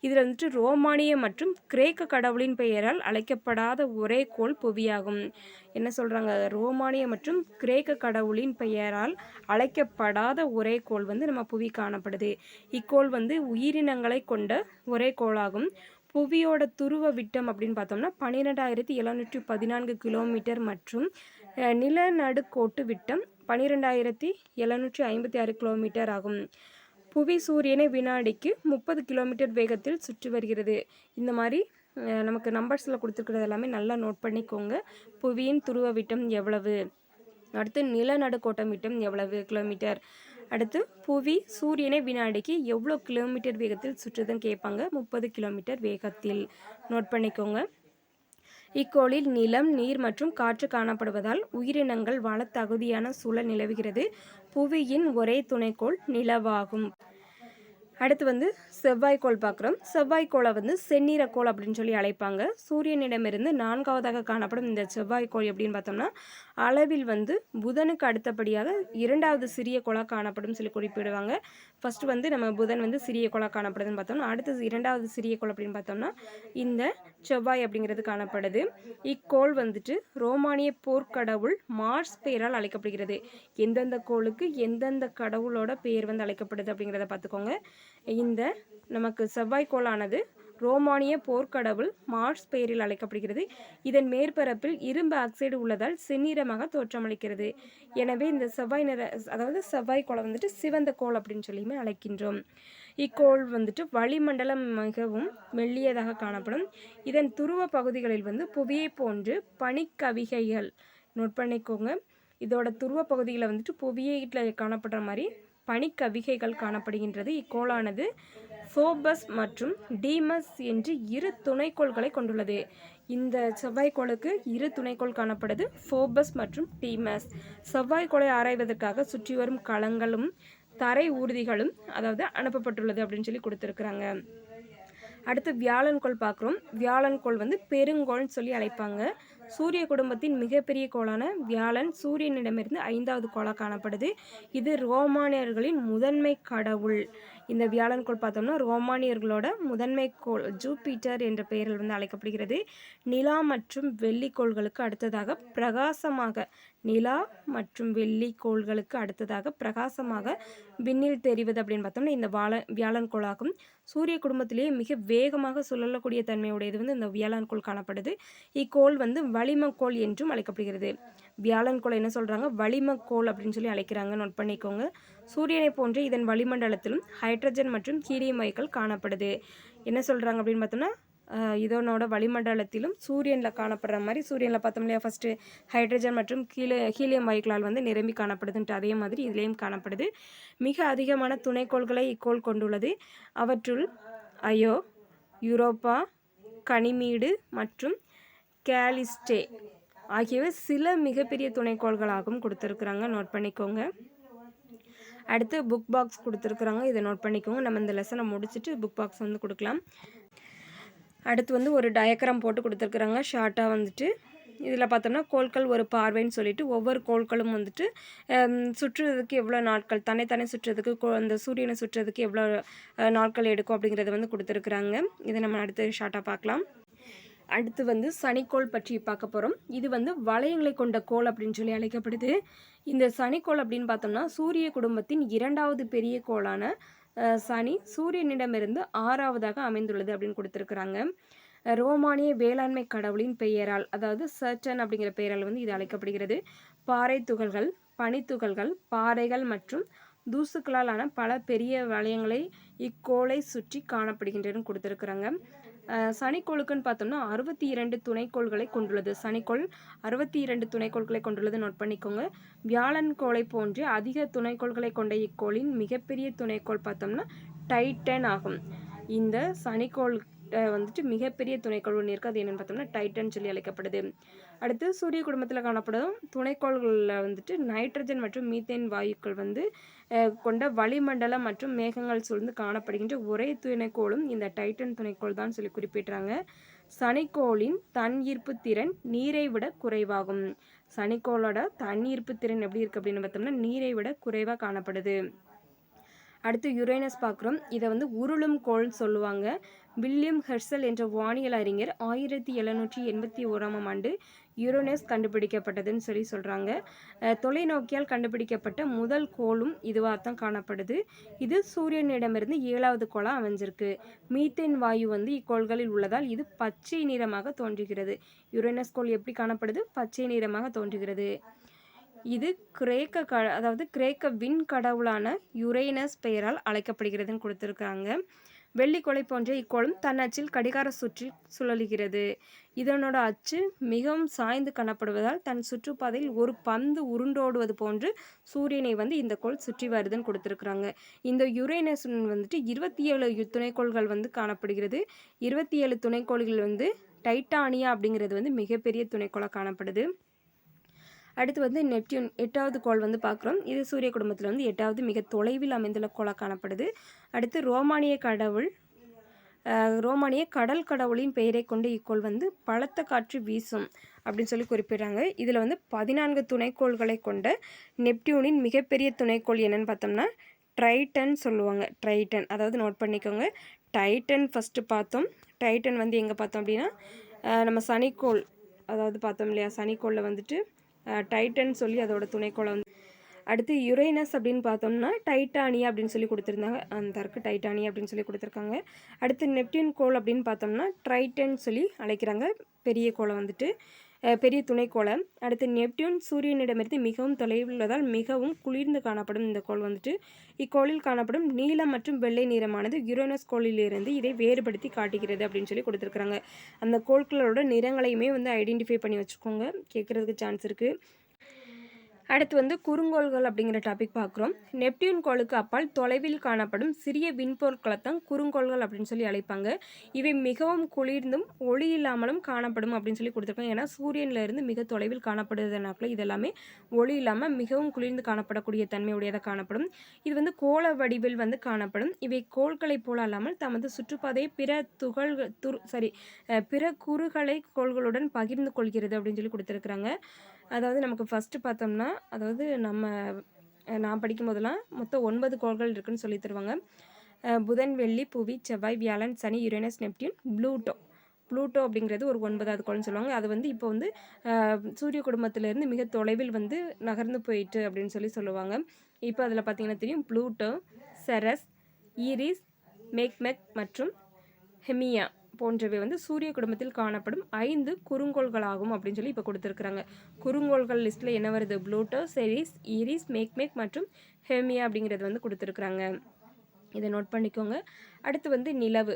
இதில் வந்துட்டு ரோமானிய மற்றும் கிரேக்க கடவுளின் பெயரால் அழைக்கப்படாத ஒரே கோள் புவியாகும். என்ன சொல்கிறாங்க, ரோமானிய மற்றும் கிரேக்க கடவுளின் பெயரால் அழைக்கப்படாத ஒரே கோள் வந்து நம்ம புவி காணப்படுது. இக்கோள் வந்து உயிரினங்களை கொண்ட ஒரே கோளாகும். புவியோட துருவ விட்டம் அப்படின்னு பார்த்தோம்னா 12,714 கிலோமீட்டர் மற்றும் நிலநடுக்கோட்டு விட்டம் 12,756 கிலோமீட்டர் ஆகும். புவி சூரியனை வினாடிக்கு 30 கிலோமீட்டர் வேகத்தில் சுற்றி வருகிறது. இந்த மாதிரி நமக்கு நம்பர்ஸில் கொடுத்துருக்கிறது எல்லாமே நல்லா நோட் பண்ணிக்கோங்க. புவியின் துருவ விட்டம் எவ்வளவு, அடுத்து நிலநடுக்கோட்டம் விட்டம் எவ்வளவு கிலோமீட்டர், அடுத்து புவி சூரியனை வினாடிக்கு எவ்வளோ கிலோமீட்டர் வேகத்தில் சுற்றுதுன்னு கேட்பாங்க. 30 கிலோமீட்டர் வேகத்தில். நோட் பண்ணிக்கோங்க. இக்கோளில் நிலம், நீர் மற்றும் காற்று காணப்படுவதால் உயிரினங்கள் வாழ தகுதியான சூழல் நிலவுகிறது. புவியின் ஒரே துணைக்கோள் நிலவாகும். அடுத்து வந்து செவ்வாய்க்கோள் பார்க்குறோம். செவ்வாய்க்கோளை வந்து செந்நிறக்கோள் அப்படின்னு சொல்லி அழைப்பாங்க. சூரியனிடமிருந்து 4வதாக காணப்படும் இந்த செவ்வாய்க்கோள் எப்படின்னு பார்த்தோம்னா அளவில் வந்து புதனுக்கு அடுத்தபடியாக 2வது சிறிய கோளாக காணப்படும் சொல்லி குறிப்பிடுவாங்க. ஃபர்ஸ்ட் வந்து நம்ம புதன் வந்து சிறிய கோளாக காணப்படுதுன்னு பார்த்தோம்னா அடுத்தது 2வது சிறிய கோள் அப்படின்னு பார்த்தோம்னா இந்த செவ்வாய் அப்படிங்கிறது காணப்படுது. இக்கோள் வந்துட்டு ரோமானிய போர்க்கடவுள் மார்ஸ் பெயரால் அழைக்கப்படுகிறது. எந்தெந்த கோளுக்கு எந்தெந்த கடவுளோட பெயர் வந்து அழைக்கப்படுது அப்படிங்கிறத பார்த்துக்கோங்க. இந்த நமக்கு செவ்வாய்க்கோளானது ரோமானிய போர்க்கடவுள் மார்ஸ் பெயரில் அழைக்கப்படுகிறது. இதன் மேற்பரப்பில் இரும்பு ஆக்சைடு உள்ளதால் செந்நிறமாக தோற்றமளிக்கிறது. எனவே இந்த செவ்வாய்க்கோளை வந்துட்டு சிவந்த கோள் அப்படின்னு சொல்லியுமே அழைக்கின்றோம். இக்கோள் வந்துட்டு வளிமண்டலம் மிகவும் மெல்லியதாக காணப்படும். இதன் துருவ பகுதிகளில் வந்து புவியை போன்று பனிக்கவிகைகள், நோட் பண்ணிக்கோங்க, இதோட துருவ பகுதியில் வந்துட்டு புவியீட்டில் காணப்படுற மாதிரி பனிக்கவிகைகள் காணப்படுகின்றது. இக்கோளானது ஃபோபஸ் மற்றும் டீமஸ் என்று 2 துணைக்கோள்களை கொண்டுள்ளது. இந்த செவ்வாய்க்கோளுக்கு 2 துணைக்கோள் காணப்படுது, ஃபோபஸ் மற்றும் டீமஸ். செவ்வாய்க்கோளை ஆராய்வதற்காக சுற்றி வரும் களங்களும் தரை ஊர்திகளும் அதாவது அனுப்பப்பட்டுள்ளது அப்படின்னு சொல்லி கொடுத்துருக்குறாங்க. அடுத்து வியாழன்கோள் பார்க்குறோம். வியாழன்கோள் வந்து பெருங்கோள்னு சொல்லி அழைப்பாங்க. சூரிய குடும்பத்தின் மிகப்பெரிய கோளான வியாழன் சூரியனிடமிருந்து 5வது கோளாக காணப்படுது. இது ரோமானியர்களின் முதன்மை கடவுள். இந்த வியாழன்கோள் பார்த்தோம்னா ரோமானியர்களோட முதன்மை கோள் ஜூபிட்டர் என்ற பெயரில் வந்து அழைக்கப்படுகிறது. நிலா மற்றும் வெள்ளிக்கோள்களுக்கு அடுத்ததாக பிரகாசமாக நிலா மற்றும் வெள்ளிக்கோள்களுக்கு அடுத்ததாக பிரகாசமாக விண்ணில் தெரிவது அப்படின்னு பார்த்தோம்னா இந்த வியாழன்கோளாகும். சூரிய குடும்பத்திலேயே மிக வேகமாக சுழலக்கூடிய தன்மையுடையது வந்து இந்த வியாழன்கோள் காணப்படுது. இக்கோள் வந்து வளிமக்கோள் என்றும் அழைக்கப்படுகிறது. வியாழன்கோள் என்ன சொல்கிறாங்க, வளிமக்கோள் அப்படின்னு சொல்லி அழைக்கிறாங்க, நோட் பண்ணிக்கோங்க. சூரியனை போன்று இதன் வளிமண்டலத்திலும் ஹைட்ரஜன் மற்றும் ஹீலியம் வாயுக்கள் காணப்படுது. என்ன சொல்கிறாங்க அப்படின்னு பார்த்தோம்னா இதனோட வளிமண்டலத்திலும் சூரியனில் காணப்படுற மாதிரி சூரியனில் பார்த்தோம் இல்லையா ஃபஸ்ட்டு ஹைட்ரஜன் மற்றும் ஹீலியம் வாயுக்களால் வந்து நிரம்பி காணப்படுதுன்ட்டு அதே மாதிரி இதுலேயும் காணப்படுது. மிக அதிகமான துணைக்கோள்களை இக்கோள் கொண்டுள்ளது. அவற்றுள் அயோ, யூரோப்பா, கனிமீடு மற்றும் கேலிஸ்டே ஆகியவை சில மிகப்பெரிய துணைக்கோள்களாகவும் கொடுத்துருக்குறாங்க, நோட் பண்ணிக்கோங்க. அடுத்து புக் பாக்ஸ் கொடுத்துருக்குறாங்க, இதை நோட் பண்ணிக்கோங்க. நம்ம இந்த லெசனை முடிச்சுட்டு புக் பாக்ஸ் வந்து கொடுக்கலாம். அடுத்து வந்து ஒரு டயக்ராம் போட்டு கொடுத்துருக்குறாங்க ஷார்ட்டாக வந்துட்டு. இதில் பார்த்தோம்னா கோள்கள் ஒரு பார்வைன்னு சொல்லிட்டு ஒவ்வொரு கோள்களும் வந்துட்டு சுற்றுறதுக்கு எவ்வளோ நாட்கள் தன்னைத்தானே சுற்றுறதுக்கு அந்த சூரியனை சுற்றுறதுக்கு எவ்வளோ நாட்கள் எடுக்கும் அப்படிங்கிறத வந்து கொடுத்துருக்குறாங்க. இதை நம்ம அடுத்து ஷார்ட்டாக பார்க்கலாம். அடுத்து வந்து சனிக்கோள் பற்றி பார்க்க போகிறோம். இது வந்து வளையங்களை கொண்ட கோள் அப்படின்னு சொல்லி அழைக்கப்படுது. இந்த சனிக்கோள் அப்படின்னு பார்த்தோம்னா சூரிய குடும்பத்தின் 2வது பெரிய கோளான சனி சூரியனிடமிருந்து 6வதாக அமைந்துள்ளது அப்படின்னு கொடுத்துருக்குறாங்க. ரோமானிய வேளாண்மை கடவுளின் பெயரால் அதாவது சர்டன் அப்படிங்கிற பெயரால் வந்து இது அழைக்கப்படுகிறது. பாறை துகள்கள், பனித்துகள்கள், பாறைகள் மற்றும் தூசுக்களால் ஆன பல பெரிய வளையங்களை இக்கோளை சுற்றி காணப்படுகின்றன கொடுத்துருக்குறாங்க. சனிக்கோளுக்குன்னு பார்த்தோம்னா 62 துணைக்கோள்களை கொண்டுள்ளது. சனிக்கோள் 62 துணைக்கோள்களை கொண்டுள்ளது, நோட் பண்ணிக்கோங்க. வியாழன்கோளை போன்று அதிக துணைக்கோள்களை கொண்ட இக்கோளின் மிகப்பெரிய துணைக்கோள் பார்த்தோம்னா டைட்டன் ஆகும். இந்த சனிக்கோள் வந்துட்டு மிகப்பெரிய துணைக்கோள் ஒன்று இருக்குது, அது என்னென்னு பார்த்தோம்னா டைட்டன் சொல்லி அழைக்கப்படுது. அடுத்து சூரிய குடும்பத்தில் காணப்படும் துணைக்கோள்களில் வந்துட்டு நைட்ரஜன் மற்றும் மீத்தேன் வாயுக்கள் வந்து கொண்ட வளிமண்டலம் மற்றும் மேகங்கள் சூழ்ந்து காணப்படுகின்ற ஒரே துணைக்கோளும் இந்த டைட்டன் துணைக்கோள் தான் சொல்லி குறிப்பிட்றாங்க. சனிக்கோளின் தன் ஈர்ப்பு திறன் நீரை விட குறைவாகும். சனிக்கோளோட தன் ஈர்ப்பு திறன் எப்படி இருக்குது அப்படின்னு பார்த்தோம்னா நீரை விட குறைவாக காணப்படுது. அடுத்து யுரேனஸ் பார்க்குறோம். இதை வந்து உருளும் கோள்னு சொல்லுவாங்க. வில்லியம் ஹெர்சல் என்ற வானியல் அறிஞர் 1781ஆம் ஆண்டு யுரேனஸ் கண்டுபிடிக்கப்பட்டதுன்னு சொல்லி சொல்கிறாங்க. தொலைநோக்கியால் கண்டுபிடிக்கப்பட்ட முதல் கோளும் இதுவாக தான் காணப்படுது. இது சூரியனிடமிருந்து 7வது கோளாக அமைஞ்சிருக்கு. மீத்தேன் வாயு வந்து இக்கோள்களில் உள்ளதால் இது பச்சை நிறமாக தோன்றுகிறது. யுரேனஸ் கோள் எப்படி காணப்படுது, பச்சை நிறமாக தோன்றுகிறது. இது கிரேக்க விண் கடவுளான யுரேனஸ் பெயரால் அழைக்கப்படுகிறதுன்னு கொடுத்துருக்காங்க. வெள்ளிக்கோளை போன்ற இக்கோளும் தன் அச்சில் கடிகார சுற்றி சுழலுகிறது. இதனோட அச்சு மிகவும் சாய்ந்து காணப்படுவதால் தன் சுற்றுப்பாதையில் ஒரு பந்து உருண்டோடுவது போன்று சூரியனை வந்து இந்த கோள் சுற்றி வருதுன்னு கொடுத்துருக்குறாங்க. இந்த யுரேனஸ் வந்துட்டு 27 துணைக்கோள்கள் வந்து காணப்படுகிறது. 27 துணைக்கோள்கள் வந்து டைட்டானியா அப்படிங்கிறது வந்து மிகப்பெரிய துணைக்கோளாக காணப்படுது. அடுத்து வந்து நெப்டியூன் 8வது கோள் வந்து பார்க்குறோம். இது சூரிய குடும்பத்தில் வந்து 8வது மிக தொலைவில் அமைந்துள்ள கோளாக காணப்படுது. அடுத்து ரோமானிய கடல் கடவுளின் பெயரை கொண்டு இக்கோள் வந்து பலத்த காற்று வீசும் அப்படின்னு சொல்லி குறிப்பிடுறாங்க. இதில் வந்து 14 துணைக்கோள்களை கொண்ட நெப்டியூனின் மிகப்பெரிய துணைக்கோள் என்னன்னு பார்த்தோம்னா டைட்டன் சொல்லுவாங்க. டைட்டன் அதாவது நோட் பண்ணிக்கோங்க. டைட்டன் ஃபஸ்ட்டு பார்த்தோம். டைட்டன் வந்து எங்கே பார்த்தோம் அப்படின்னா நம்ம சனிக்கோள் அதாவது பார்த்தோம் இல்லையா, சனிக்கோளில் வந்துட்டு டைட்டன் சொல்லி அதோட துணைக்கோளை வந்து. அடுத்து யுரேனஸ் அப்படின்னு பார்த்தோம்னா டைட்டானியா அப்படின்னு சொல்லி கொடுத்துருந்தாங்க, அந்த இருக்கு டைட்டானியா அப்படின்னு சொல்லி கொடுத்துருக்காங்க. அடுத்து நெப்டியூன் கோள் அப்படின்னு பார்த்தோம்னா ட்ரைட்டன் சொல்லி அழைக்கிறாங்க, பெரிய கோளை வந்துட்டு பெரிய துணைக்கோளை. அடுத்து நெப்டியூன் சூரியனிடமிருந்து மிகவும் தொலைவில் உள்ளதால் மிகவும் குளிர்ந்து காணப்படும் இந்த கோள் வந்துட்டு. இக்கோளில் காணப்படும் நீலம் மற்றும் வெள்ளை நிறமானது யுரேனஸ் கோளிலிருந்து இதை வேறுபடுத்தி காட்டுகிறது அப்படின்னு சொல்லி கொடுத்துருக்குறாங்க. அந்த கோள்களோட நிறங்களையுமே வந்து ஐடென்டிஃபை பண்ணி வச்சுக்கோங்க, கேட்குறதுக்கு சான்ஸ் இருக்குது. அடுத்து வந்து குறுங்கோள்கள் அப்படிங்கிற டாபிக் பார்க்குறோம். நெப்டியூன் கோளுக்கு அப்பால் தொலைவில் காணப்படும் சிறிய விண்பொருட்களை தான் குறுங்கோள்கள் அப்படின்னு சொல்லி அழைப்பாங்க. இவை மிகவும் குளிர்ந்தும் ஒளி இல்லாமலும் காணப்படும் அப்படின்னு சொல்லி கொடுத்துருக்காங்க. ஏன்னா சூரியன்ல இருந்து மிக தொலைவில் காணப்படுறதுனால இதெல்லாமே ஒளி இல்லாமல் மிகவும் குளிர்ந்து காணப்படக்கூடிய தன்மையுடையதாக காணப்படும். இது வந்து கோள வடிவில் வந்து காணப்படும். இவை கோள்களைப் போல அல்லாமல் தமது சுற்றுப்பாதையை பிற குறுகளை கோள்களுடன் பகிர்ந்து கொள்கிறது அப்படின்னு சொல்லி கொடுத்துருக்குறாங்க. அதாவது நமக்கு ஃபஸ்ட்டு பார்த்தோம்னா, அதாவது நான் படிக்கும்போதெல்லாம் மொத்தம் 9 கோள்கள் இருக்குன்னு சொல்லி தருவாங்க. புதன், வெள்ளி, புவி, செவ்வாய், வியாழன், சனி, யுரேனஸ், நெப்டியூன், ப்ளூட்டோ அப்படிங்கிறது ஒரு 9வது கோள்னு சொல்லுவாங்க. அது வந்து இப்போ வந்து சூரிய குடும்பத்திலேருந்து மிக தொலைவில் வந்து நகர்ந்து போயிட்டு அப்படின்னு சொல்லுவாங்க. இப்போ அதில் பார்த்தீங்கன்னா தெரியும், ப்ளூட்டோ, செரஸ், ஈரிஸ், மேக்மெக் மற்றும் ஹெமியா போன்றவை வந்து சூரிய குடும்பத்தில் காணப்படும் 5 குறுங்கோள்களாகும் அப்படின்னு சொல்லி இப்போ கொடுத்துருக்குறாங்க. குறுங்கோள்கள் லிஸ்ட்டில் என்ன வருது? ப்ளூட்டோ, செரிஸ், ஈரிஸ், மேக்மெக் மற்றும் ஹெமியா அப்படிங்கிறது வந்து கொடுத்துருக்குறாங்க. இதை நோட் பண்ணிக்கோங்க. அடுத்து வந்து நிலவு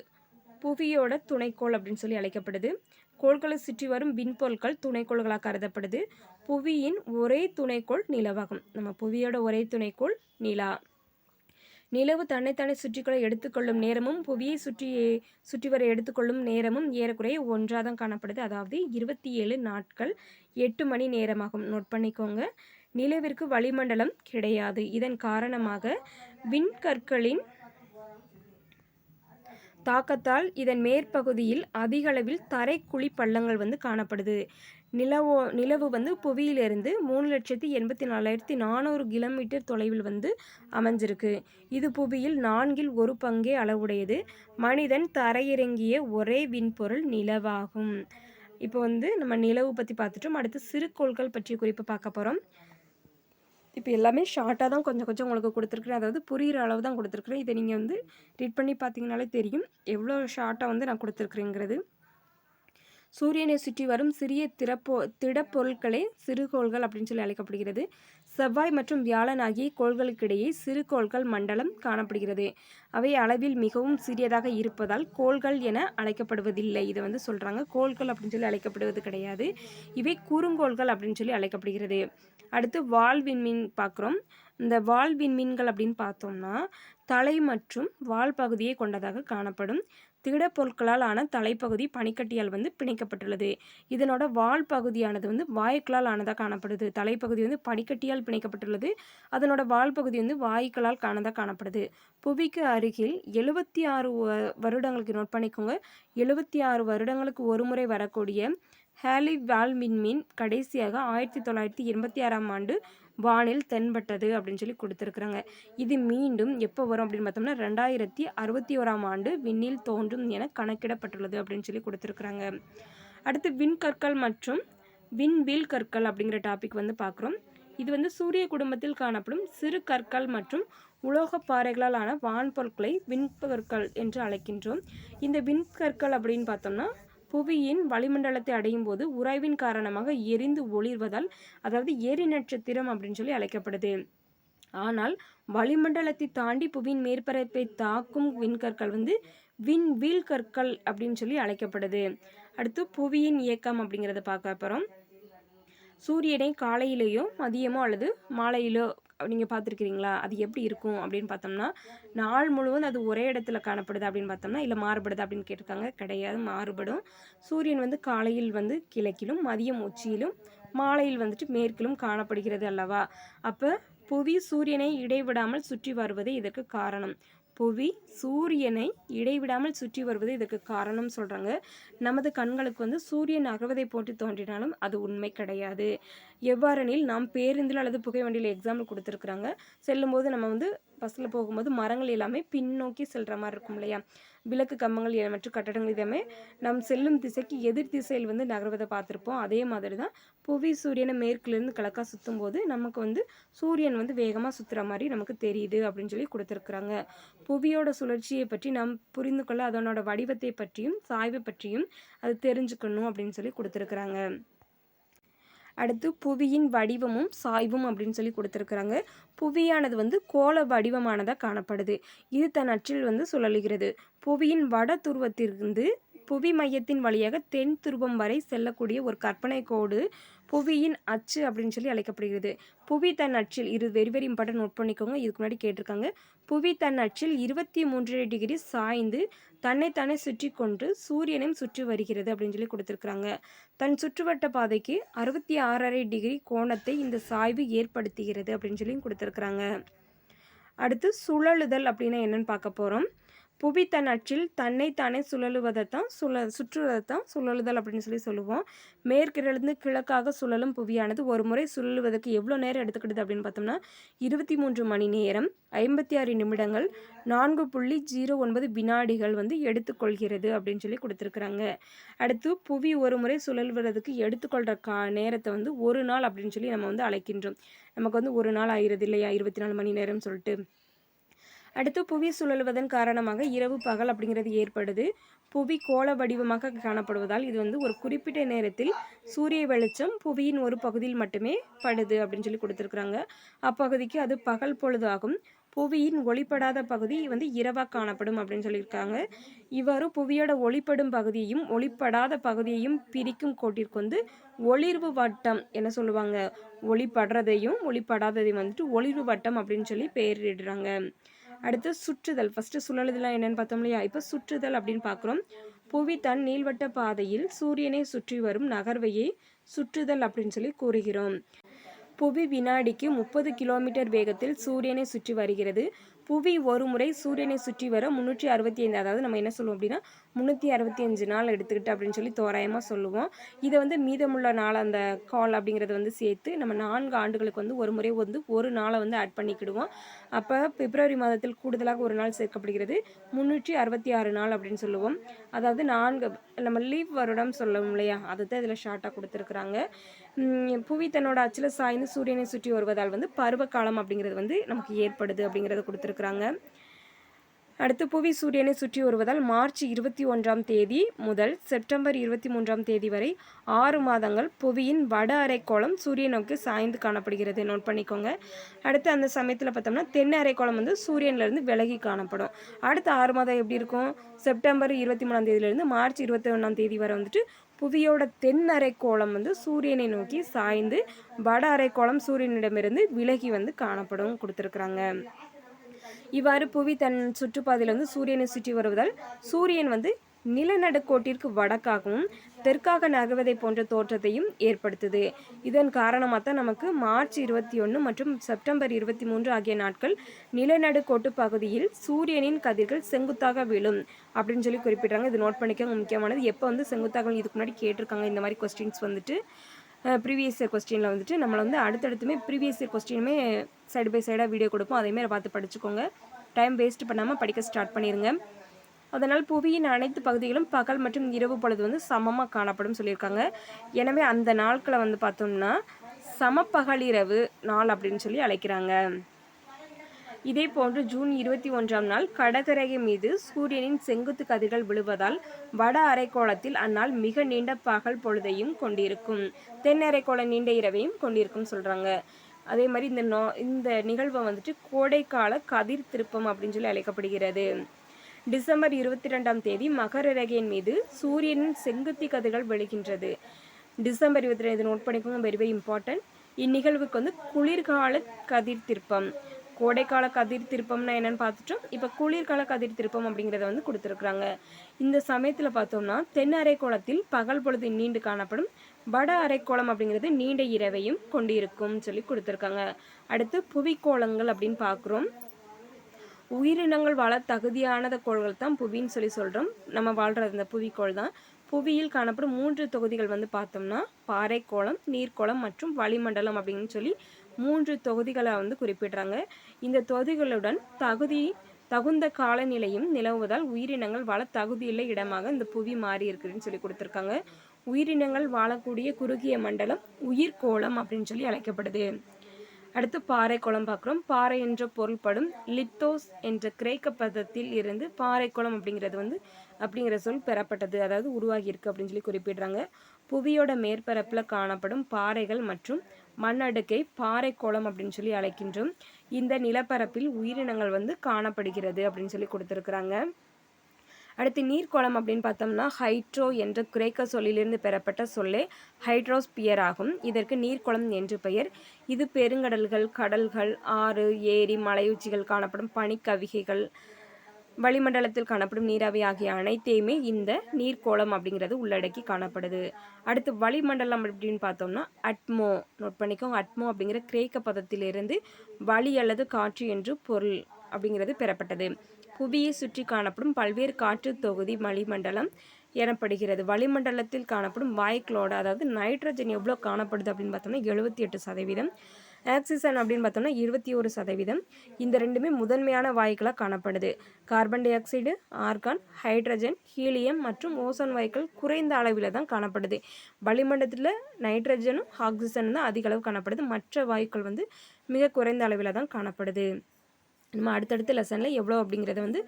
புவியோட துணைக்கோள் அப்படின்னு சொல்லி அழைக்கப்படுது. கோள்களை சுற்றி வரும் விண்பொருட்கள் துணைக்கோள்களாக கருதப்படுது. புவியின் ஒரே துணைக்கோள் நிலவாகும். நம்ம புவியோட ஒரே துணைக்கோள் நிலா. நிலவு தன்னைத்தானே சுற்றிக்கொள்ள எடுத்துக்கொள்ளும் நேரமும் புவியை சுற்றி வர எடுத்துக்கொள்ளும் நேரமும் ஏறக்குறைய ஒன்றாக தான் காணப்படுது. அதாவது 27 நாட்கள் 8 மணி நேரமாகும். நோட் பண்ணிக்கோங்க. நிலவிற்கு வளிமண்டலம் கிடையாது. இதன் காரணமாக விண்கற்களின் தாக்கத்தால் இதன் மேற்பகுதியில் அதிக அளவில் தரைக்குழி பள்ளங்கள் வந்து காணப்படுது. நிலவு வந்து புவியிலிருந்து 3,84,400 கிலோமீட்டர் தொலைவில் வந்து அமைஞ்சிருக்கு. இது புவியில் 1/4 பங்கே அளவுடையது. மனிதன் தரையிறங்கிய ஒரே விண்பொருள் நிலவாகும். இப்போ வந்து நம்ம நிலவு பற்றி பார்த்துட்டோம். அடுத்து சிறுகோள்கள் பற்றிய குறிப்பை பார்க்க போகிறோம். இப்போ எல்லாமே ஷார்ட்டாக தான் கொஞ்சம் உங்களுக்கு கொடுத்துருக்குறேன். அதாவது புரிகிற அளவு தான் கொடுத்துருக்குறேன். இதை நீங்கள் வந்து ரீட் பண்ணி பார்த்தீங்கனாலே தெரியும் எவ்வளோ ஷார்ட்டாக வந்து நான் கொடுத்துருக்குறேங்கிறது. சூரியனை சுற்றி வரும் சிறிய திடப்பொருட்களே சிறுகோள்கள் அப்படின்னு சொல்லி அழைக்கப்படுகிறது. செவ்வாய் மற்றும் வியாழன் ஆகிய கோள்களுக்கிடையே சிறுகோள்கள் மண்டலம் காணப்படுகிறது. அவை அளவில் மிகவும் சிறியதாக இருப்பதால் கோள்கள் என அழைக்கப்படுவதில்லை. இதை வந்து சொல்கிறாங்க. கோள்கள் அப்படின்னு சொல்லி அழைக்கப்படுவது கிடையாது. இவை குறுங்கோள்கள் அப்படின்னு சொல்லி அழைக்கப்படுகிறது. அடுத்து வால் விண்மீன் பார்க்குறோம். இந்த வால் விண்மீன்கள் அப்படின்னு பார்த்தோம்னா தலை மற்றும் வால் பகுதியை கொண்டதாக காணப்படும். திடப்பொருட்களால் ஆன தலைப்பகுதி பனிக்கட்டியால் வந்து பிணைக்கப்பட்டுள்ளது. இதனோட வால் பகுதியானது வந்து வாயுக்களால் ஆனதாக காணப்படுது. தலைப்பகுதி வந்து பனிக்கட்டியால் பிணைக்கப்பட்டுள்ளது. அதனோட வால் பகுதி வந்து வாயுக்களால் ஆனதாக காணப்படுது. புவிக்கு அருகில் 76 வருடங்களுக்கு நோட் பண்ணிக்கோங்க. 76 வருடங்களுக்கு ஒரு முறை வரக்கூடிய ஹேலி வால் விண்மீன் கடைசியாக 1986ஆம் ஆண்டு வானில் தென்பட்டது அப்படின்னு சொல்லி கொடுத்துருக்குறாங்க. இது மீண்டும் எப்போ வரும் அப்படின்னு பார்த்தோம்னா 2061ஆம் ஆண்டு விண்ணில் தோன்றும் என கணக்கிடப்பட்டுள்ளது அப்படின்னு சொல்லி கொடுத்துருக்குறாங்க. அடுத்து விண்கற்கள் மற்றும் விண்வீல் கற்கள் அப்படிங்கிற டாபிக் வந்து பார்க்குறோம். இது வந்து சூரிய குடும்பத்தில் காணப்படும் சிறு கற்கள் மற்றும் உலோக பாறைகளால் ஆன வான்பொருட்களை விண்கற்கள் என்று அழைக்கின்றோம். இந்த விண்கற்கள் அப்படின்னு பார்த்தோம்னா புவியின் வளிமண்டலத்தை அடையும் போது உராய்வின் காரணமாக எரிந்து ஒளிர்வதால், அதாவது எரி நட்சத்திரம் அப்படின்னு சொல்லி அழைக்கப்படுது. ஆனால் வளிமண்டலத்தை தாண்டி புவியின் மேற்பரப்பை தாக்கும் விண்கற்கள் வந்து விண்வீல் கற்கள் அப்படின்னு சொல்லி அழைக்கப்படுது. அடுத்து புவியின் இயக்கம் அப்படிங்கிறத பார்க்க அப்புறம் சூரியனை காலையிலேயோ மதியமோ அல்லது மாலையிலோ நீங்கள் பார்த்துருக்கிறீங்களா? அது எப்படி இருக்கும் அப்படின்னு பார்த்தோம்னா நாள் முழுவதும் அது ஒரே இடத்துல காணப்படுது அப்படின்னு பார்த்தோம்னா இல்லை மாறுபடுது அப்படின்னு கேட்டிருக்காங்க. கிடையாது, மாறுபடும். சூரியன் வந்து காலையில் வந்து கிழக்கிலும் மதியம் உச்சியிலும் மாலையில் வந்துட்டு மேற்கிலும் காணப்படுகிறது அல்லவா? அப்போ புவி சூரியனை இடைவிடாமல் சுற்றி வருவதே இதற்கு காரணம். புவி சூரியனை இடைவிடாமல் சுற்றி வருவது இதற்கு காரணம் சொல்கிறாங்க. நமது கண்களுக்கு வந்து சூரியன் அகவதை போட்டு தோன்றினாலும் அது உண்மை கிடையாது. எவ்வாறெனில் நாம் பேருந்தில் அல்லது புகை வண்டியில் எக்ஸாம்பிள் கொடுத்துருக்குறாங்க. செல்லும்போது நம்ம வந்து பஸ்ஸில் போகும்போது மரங்கள் எல்லாமே பின்னோக்கி செல்கிற மாதிரி இருக்கும் இல்லையா? விளக்கு கம்பங்கள் மற்றும் கட்டடங்கள் இதமே நம் செல்லும் திசைக்கு எதிர் திசையில் வந்து நகர்வதை பார்த்துருப்போம். அதே மாதிரி தான் புவி சூரியனை மேற்கிலிருந்து கிழக்கா சுற்றும் போது நமக்கு வந்து சூரியன் வந்து வேகமாக சுற்றுற மாதிரி நமக்கு தெரியுது அப்படின்னு சொல்லி கொடுத்துருக்குறாங்க. புவியோட சுழற்சியை பற்றி நாம் புரிந்து கொள்ள அதனோட வடிவத்தை பற்றியும் சாய்வை பற்றியும் அது தெரிஞ்சுக்கணும் அப்படின்னு சொல்லி கொடுத்துருக்குறாங்க. அடுத்து புவியின் வடிவமும் சாய்வும் அப்படின்னு சொல்லி கொடுத்துருக்குறாங்க. புவியானது வந்து கோள வடிவமானதாக காணப்படுது. இது தன் அச்சில் வந்து சுழலுகிறது. புவியின் வட துருவத்திலிருந்து புவி மையத்தின் வழியாக தென் துருவம் வரை செல்லக்கூடிய ஒரு கற்பனை கோடு புவியின் அச்சு அப்படின்னு சொல்லி அழைக்கப்படுகிறது. புவி தன் அச்சில் இது வெரி வெரி இம்பார்ட்டன்ட், நோட் பண்ணிக்கோங்க. இதுக்கு முன்னாடி கேட்டிருக்காங்க. புவி தன் அச்சில் 23 டிகிரி சாய்ந்து தன்னைத்தானே சுற்றி கொண்டு சூரியனையும் சுற்றி வருகிறது அப்படின்னு சொல்லி கொடுத்துருக்குறாங்க. தன் சுற்றுவட்ட பாதைக்கு 66.5 டிகிரி கோணத்தை இந்த சாய்வு ஏற்படுத்துகிறது அப்படின்னு சொல்லி கொடுத்துருக்குறாங்க. அடுத்து சுழலுதல் அப்படின்னா என்னன்னு பார்க்க போகிறோம். புவி தன் அச்சில் தன்னைத்தானே சுழலுவதைத்தான் சுற்றுவதைத்தான் சுழலுதல் அப்படின்னு சொல்லி சொல்லுவோம். மேற்கிலிருந்து கிழக்காக சுழலும் புவியானது ஒரு முறை சுழலுவதற்கு எவ்வளோ நேரம் எடுத்துக்கிடுது அப்படின்னு பார்த்தோம்னா 23 மணி நேரம் 56 நிமிடங்கள் 4.09 வினாடிகள் வந்து எடுத்துக்கொள்கிறது அப்படின்னு சொல்லி கொடுத்துருக்குறாங்க. அடுத்து புவி ஒரு முறை சுழல்வதற்கு எடுத்துக்கொள்கிற நேரத்தை வந்து ஒரு நாள் அப்படின்னு சொல்லி நம்ம வந்து அழைக்கின்றோம். நமக்கு வந்து ஒரு நாள் ஆகிறது இல்லையா, 24 மணி நேரம் சொல்லிட்டு. அடுத்து புவி சுழலுவதன் காரணமாக இரவு பகல் அப்படிங்கிறது ஏற்படுது. புவி கோள வடிவமாக காணப்படுவதால் இது வந்து ஒரு குறிப்பிட்ட நேரத்தில் சூரிய வெளிச்சம் புவியின் ஒரு பகுதியில் மட்டுமே படுது அப்படின்னு சொல்லி கொடுத்துருக்குறாங்க. அப்பகுதிக்கு அது பகல் பொழுது ஆகும். புவியின் ஒளிப்படாத பகுதி வந்து இரவாக காணப்படும் அப்படின்னு சொல்லியிருக்காங்க. இவ்வாறு புவியோட ஒளிப்படும் பகுதியையும் ஒளிப்படாத பகுதியையும் பிரிக்கும் கோட்டிற்கு வந்து ஒளிர்வு வட்டம் என்ன சொல்லுவாங்க, ஒளிப்படுறதையும் ஒளிப்படாததையும் வந்துட்டு ஒளிர்வு வட்டம் அப்படின்னு சொல்லி பெயரிடுறாங்க. அடுத்து சுற்றுதல். ஃபஸ்ட்டு சுழலுதல் என்னென்னு பார்த்தோம் இல்லையா, இப்போ சுற்றுதல் அப்படின்னு பார்க்குறோம். புவி தன் நீள்வட்ட பாதையில் சூரியனை சுற்றி வரும் நகர்வையே சுற்றுதல் அப்படின்னு சொல்லி கூறுகிறோம். புவி வினாடிக்கு 30 கிலோமீட்டர் வேகத்தில் சூரியனை சுற்றி வருகிறது. புவி ஒரு முறை சூரியனை சுற்றி வர 365, அதாவது நம்ம என்ன சொல்லுவோம் அப்படின்னா 365 நாள் எடுத்துக்கிட்டு அப்படின்னு சொல்லி தோராயமாக சொல்லுவோம். இதை வந்து மீதமுள்ள நாள் அந்த கால் அப்படிங்கிறத வந்து சேர்த்து நம்ம 4 ஆண்டுகளுக்கு வந்து ஒரு முறை வந்து ஒரு நாளை வந்து ஆட் பண்ணிக்கிடுவோம். அப்போ பிப்ரவரி மாதத்தில் கூடுதலாக ஒரு நாள் சேர்க்கப்படுகிறது, 366 நாள் அப்படின்னு சொல்லுவோம். அதாவது 4 நம்ம லீவ் வருடம் சொல்லுவோம் இல்லையா, அதை தான் இதில் ஷார்ட்டாக கொடுத்துருக்குறாங்க. புவி தன்னோட அச்சில் சாய்ந்து சூரியனை சுற்றி வருவதால் வந்து பருவகாலம் அப்படிங்கிறது வந்து நமக்கு ஏற்படுது அப்படிங்கிறத கொடுத்துருக்குறாங்க. அடுத்து புவி சூரியனை சுற்றி வருவதால் மார்ச் 21ஆம் தேதி முதல் செப்டம்பர் 23ஆம் தேதி வரை 6 மாதங்கள் புவியின் வட அரைக்கோளம் சூரிய நோக்கி சாய்ந்து காணப்படுகிறது. நோட் பண்ணிக்கோங்க. அடுத்து அந்த சமயத்தில் பார்த்தோம்னா தென் அரைக்கோளம் வந்து சூரியன்லேருந்து விலகி காணப்படும். அடுத்த 6 மாதம் எப்படி இருக்கும், செப்டம்பர் 23ஆம் தேதியிலிருந்து மார்ச் 21ஆம் தேதி வரை வந்துட்டு புவியோட தென் அரைக்கோளம் வந்து சூரியனை நோக்கி சாய்ந்து வட அரைக்கோளம் சூரியனிடமிருந்து விலகி வந்து காணப்படும் கொடுத்துருக்குறாங்க. இவ்வாறு புவி தன் சுற்றுப்பாதையில் வந்து சூரியனை சுற்றி வருவதால் சூரியன் வந்து நிலநடுக்கோட்டிற்கு வடக்காகவும் தெற்காக நகர்வதை போன்ற தோற்றத்தையும் ஏற்படுத்துது. இதன் காரணமாக தான் நமக்கு மார்ச் 21 மற்றும் செப்டம்பர் 23 ஆகிய நாட்கள் நிலநடுக்கோட்டு பகுதியில் சூரியனின் கதிர்கள் செங்குத்தாக விழும் அப்படின்னு சொல்லி குறிப்பிட்றாங்க. இது நோட் பண்ணிக்க முக்கியமானது. எப்போ வந்து செங்குத்தாக இதுக்கு முன்னாடி கேட்டிருக்காங்க இந்த மாதிரி கொஸ்டின்ஸ் வந்துட்டு ப்ரீவியஸ் இயர் கொஸ்டினில் வந்துட்டு நம்மளை வந்து அடுத்தடுத்துமே ப்ரீவியஸ் இயர் கொஸ்டினுமே சைடு பை சைடாக வீடியோ கொடுப்போம். அதேமாதிரி பார்த்து படிச்சுக்கோங்க. டைம் வேஸ்ட் பண்ணாமல் படிக்க ஸ்டார்ட் பண்ணிடுங்க. அதனால் புவியின் அனைத்து பகுதிகளும் பகல் மற்றும் இரவு பொழுது வந்து சமமாக காணப்படும் சொல்லியிருக்காங்க. எனவே அந்த நாட்களை வந்து பார்த்தோம்னா சமப்பகலிரவு நாள் அப்படின்னு சொல்லி அழைக்கிறாங்க. இதே போன்று ஜூன் 21ஆம் நாள் கடகரேகை மீது சூரியனின் செங்குத்து கதிர்கள் விழுவதால் வட அரைக்கோளத்தில் அந்நாள் மிக நீண்ட பகல் பொழுதையும் கொண்டிருக்கும், தென் அரைக்கோள நீண்ட இரவையும் கொண்டிருக்கும் சொல்கிறாங்க. அதே மாதிரி இந்த நிகழ்வை வந்துட்டு கோடைக்கால கதிர் திருப்பம் அப்படின்னு சொல்லி அழைக்கப்படுகிறது. டிசம்பர் 22ஆம் தேதி மகர ரேகையின் மீது சூரியனின் செங்குத்தி கதிர்கள் விழுகின்றது. டிசம்பர் 22 நோட் பண்ணிக்கோங்க, வெரி வெரி இம்பார்ட்டன்ட். இந்நிகழ்வுக்கு வந்து குளிர்கால கதிர் திருப்பம், கோடைக்கால கதிர் திருப்பம்னா என்னென்னு பார்த்துட்டோம். இப்போ குளிர்கால கதிர் திருப்பம் அப்படிங்கிறத வந்து கொடுத்துருக்குறாங்க. இந்த சமயத்தில் பார்த்தோம்னா தென் அரைக்கோளத்தில் பகல் பொழுது நீண்டு காணப்படும், வட அரைக்கோளம் அப்படிங்கிறது நீண்ட இரவையும் கொண்டிருக்கும் சொல்லி கொடுத்துருக்காங்க. அடுத்து புவிக்கோளங்கள் அப்படின்னு பார்க்குறோம். உயிரினங்கள் வாழ தகுதியானத கோள்கள் தான் புவின்னு சொல்லி சொல்கிறோம். நம்ம வாழ்கிறது இந்த புவிக்கோள் தான். புவியில் காணப்படும் 3 தொகுதிகள் வந்து பார்த்தோம்னா பாறைக்கோளம், நீர்க்கோளம் மற்றும் வளிமண்டலம் அப்படின்னு சொல்லி 3 தொகுதிகளை வந்து குறிப்பிடுறாங்க. இந்த தொகுதிகளுடன் தகுந்த காலநிலையும் நிலவுவதால் உயிரினங்கள் வாழ தகுதியுள்ள இடமாக இந்த புவி மாறி இருக்குதுன்னு சொல்லி கொடுத்துருக்காங்க. உயிரினங்கள் வாழக்கூடிய குறுகிய மண்டலம் உயிர்கோளம் அப்படின்னு சொல்லி அழைக்கப்படுது. அடுத்து பாறைக்குளம் பார்க்குறோம். பாறை என்ற பொருள்படும் லித்தோஸ் என்ற கிரேக்க பதத்தில் இருந்து பாறைக்குளம் அப்படிங்கிற சொல் பெறப்பட்டது, அதாவது உருவாகி இருக்கு அப்படின்னு சொல்லி குறிப்பிடுறாங்க. புவியோட மேற்பரப்பில் காணப்படும் பாறைகள் மற்றும் மண்ணடுக்கை பாறைக்குளம் அப்படின்னு சொல்லி அழைக்கின்றோம். இந்த நிலப்பரப்பில் உயிரினங்கள் வந்து காணப்படுகிறது அப்படின்னு சொல்லி கொடுத்துருக்குறாங்க. அடுத்து நீர்க்கோளம் அப்படின்னு பார்த்தோம்னா ஹைட்ரோ என்ற கிரேக்க சொல்லிலிருந்து பெறப்பட்ட சொல்லே ஹைட்ரோஸ்பியர் ஆகும். இதற்கு நீர்க்குளம் என்று பெயர். இது பெருங்கடல்கள், கடல்கள், ஆறு, ஏரி, மலையுச்சிகள் காணப்படும் பனிக்கவிகைகள், வளிமண்டலத்தில் காணப்படும் நீராவி ஆகிய அனைத்தையுமே இந்த நீர்க்கோளம் அப்படிங்கிறது உள்ளடக்கி காணப்படுது. அடுத்து வளிமண்டலம் அப்படின்னு பார்த்தோம்னா அட்மோ, நோட் பண்ணிக்கோங்க. அட்மோ அப்படிங்கிற கிரேக்க பதத்திலிருந்து வளி அல்லது காற்று என்று பொருள் அப்படிங்கிறது பெறப்பட்டது. புவியை சுற்றி காணப்படும் பல்வேறு காற்று தொகுதி வளிமண்டலம் எனப்படுகிறது. வளிமண்டலத்தில் காணப்படும் வாயுக்களோட அதாவது நைட்ரஜன் எவ்வளோ காணப்படுது அப்படின்னு பார்த்தோம்னா 78%, ஆக்சிஜன் அப்படின்னு பார்த்தோம்னா 21%. இந்த ரெண்டுமே முதன்மையான வாயுக்களாக காணப்படுது. Carbon di oxide, argon, hydrogen, helium மற்றும் ஓசோன் வாயுக்கள் குறைந்த அளவில் தான் காணப்படுது. வளிமண்டலத்தில் நைட்ரஜனும் ஆக்சிஜனும் தான் அதிக அளவு காணப்படுது. மற்ற வாயுக்கள் வந்து மிக குறைந்த அளவில் தான் காணப்படுது. நம்ம அடுத்தடுத்த லெசனில் எவ்வளோ அப்படிங்கிறத வந்து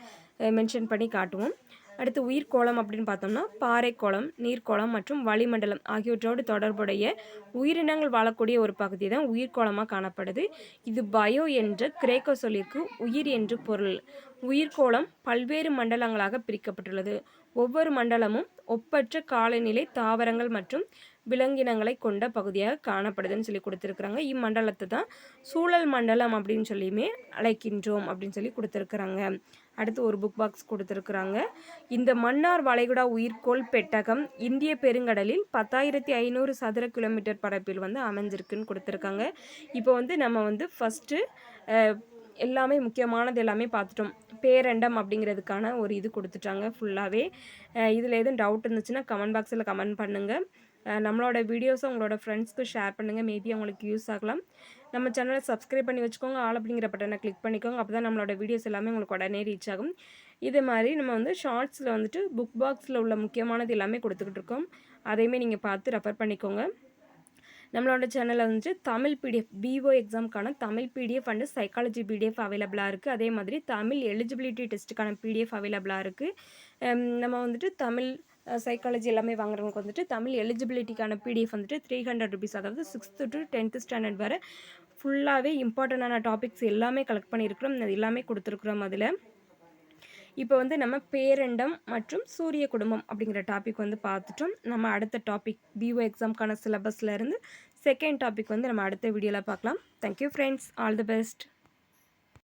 மென்ஷன் பண்ணி காட்டுவோம். அடுத்து உயிர்க்கோளம் அப்படின்னு பார்த்தோம்னா பாறைக்கோளம், நீர்க்கோளம் மற்றும் வளிமண்டலம் ஆகியவற்றோடு தொடர்புடைய உயிரினங்கள் வாழக்கூடிய ஒரு பகுதி தான் உயிர்க்கோளமாக காணப்படுது. இது பயோ என்ற கிரேக்க சொல்லிற்கு உயிர் என்று பொருள். உயிர்க்கோளம் பல்வேறு மண்டலங்களாக பிரிக்கப்பட்டுள்ளது. ஒவ்வொரு மண்டலமும் ஒப்பற்ற காலநிலை, தாவரங்கள் மற்றும் விலங்கினங்களை கொண்ட பகுதியாக காணப்படுதுன்னு சொல்லி கொடுத்துருக்குறாங்க. இம்மண்டலத்தை தான் சூழல் மண்டலம் அப்படின்னு சொல்லியுமே அழைக்கின்றோம் அப்படின்னு சொல்லி கொடுத்துருக்குறாங்க. அடுத்து ஒரு புக் பாக்ஸ் கொடுத்துருக்குறாங்க. இந்த மன்னார் வளைகுடா உயிர்கோள் பெட்டகம் இந்திய பெருங்கடலில் 10,500 சதுர கிலோமீட்டர் பரப்பில் வந்து அமைஞ்சிருக்குன்னு கொடுத்துருக்காங்க. இப்போ வந்து நம்ம வந்து ஃபஸ்ட்டு எல்லாமே முக்கியமானது எல்லாமே பார்த்துட்டோம். பேரண்டம் அப்படிங்கிறதுக்கான ஒரு இது கொடுத்துட்டாங்க ஃபுல்லாகவே. இதில் எதுவும் டவுட் இருந்துச்சுன்னா கமெண்ட் பாக்ஸில் கமெண்ட் பண்ணுங்கள். நம்மளோட வீடியோஸை உங்களோட ஃப்ரெண்ட்ஸ்க்கு ஷேர் பண்ணுங்கள். மேபி அவங்களுக்கு யூஸ் ஆகலாம். நம்ம சேனலை சப்ஸ்கிரைப் பண்ணி வச்சுக்கோங்க. ஆல் அப்படிங்கிற பட்டனை கிளிக் பண்ணிக்கோங்க. அப்போ தான் நம்மளோட வீடியோஸ் எல்லாமே உங்களுக்கு உடனே ரீச் ஆகும். இதே மாதிரி நம்ம வந்து ஷார்ட்ஸில் வந்துட்டு புக் பாக்ஸில் உள்ள முக்கியமானது எல்லாமே கொடுத்துக்கிட்டு இருக்கோம். அதையுமே நீங்கள் பார்த்து ரெஃபர் பண்ணிக்கோங்க. நம்மளோட சேனலில் வந்துட்டு தமிழ் பிடிஎஃப் பிஓ எக்ஸாமுக்கான Tamil PDF and psychology PDF அவைலபிளாக இருக்குது. அதே மாதிரி தமிழ் எலிஜிபிலிட்டி டெஸ்ட்டுக்கான பிடிஎஃப் அவைலபிளாக இருக்குது. நம்ம வந்துட்டு தமிழ் சைக்காலஜி எல்லாமே வாங்குறவங்களுக்கு வந்துட்டு தமிழ் எலிஜிபிலிட்டிக்கான பிடிஎஃப் வந்துட்டு 300 ருபீஸ், அதாவது 6th to 10th ஸ்டாண்டர்ட் வரை ஃபுல்லாகவே இம்பார்ட்டண்டான டாபிக்ஸ் எல்லாமே கலெக்ட் பண்ணியிருக்கிறோம். அது எல்லாமே கொடுத்துருக்குறோம். அதில் இப்போ வந்து நம்ம பேரண்டம் மற்றும் சூரிய குடும்பம் அப்படிங்கிற டாபிக் வந்து பார்த்துட்டோம். நம்ம அடுத்த டாபிக் பிஓ எக்ஸாமுக்கான சிலபஸில் இருந்து செகண்ட் டாபிக் வந்து நம்ம அடுத்த வீடியோவில் பார்க்கலாம். Thank you friends, all the best.